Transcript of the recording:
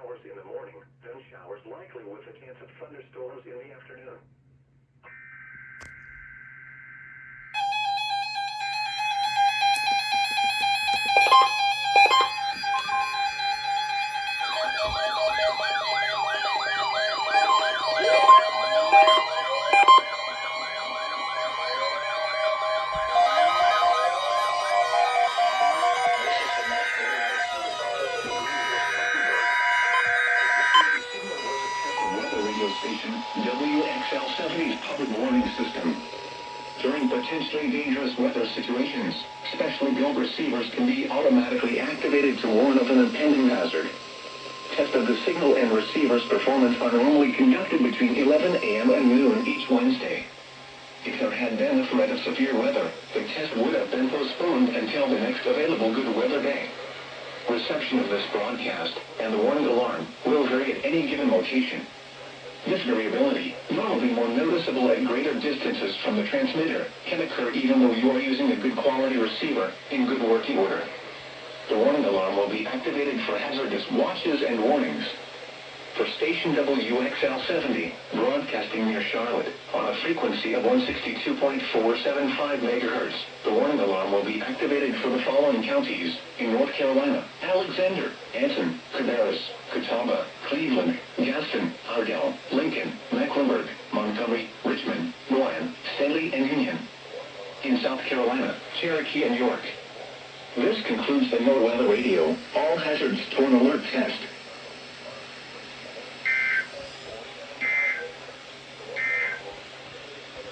showers in the morning, then showers likely with a chance of thunderstorms in the afternoon. Station WXL70's public warning system. During potentially dangerous weather situations, specially built receivers can be automatically activated to warn of an impending hazard. Tests of the signal and receiver's performance are normally conducted between 11 a.m. and noon each Wednesday. If there had been a threat of severe weather, the test would have been postponed until the next available good weather day. Reception of this broadcast and the warning alarm will vary at any given location. This variability, normally more noticeable at greater distances from the transmitter, can occur even though you are using a good quality receiver in good working order. The warning alarm will be activated for hazardous watches and warnings. For station WXL70, broadcasting near Charlotte, on a frequency of 162.475 MHz, the warning alarm will be activated for the following counties in North Carolina: Alexander, Anson, Cabarrus, Catawba, Cleveland, Gaston, Ardell, Lincoln, Mecklenburg, Montgomery, Richmond, Rowan, Stanley, and Union. In South Carolina, Cherokee, and York. This concludes the NOAA Weather Radio All Hazards Torn Alert Test.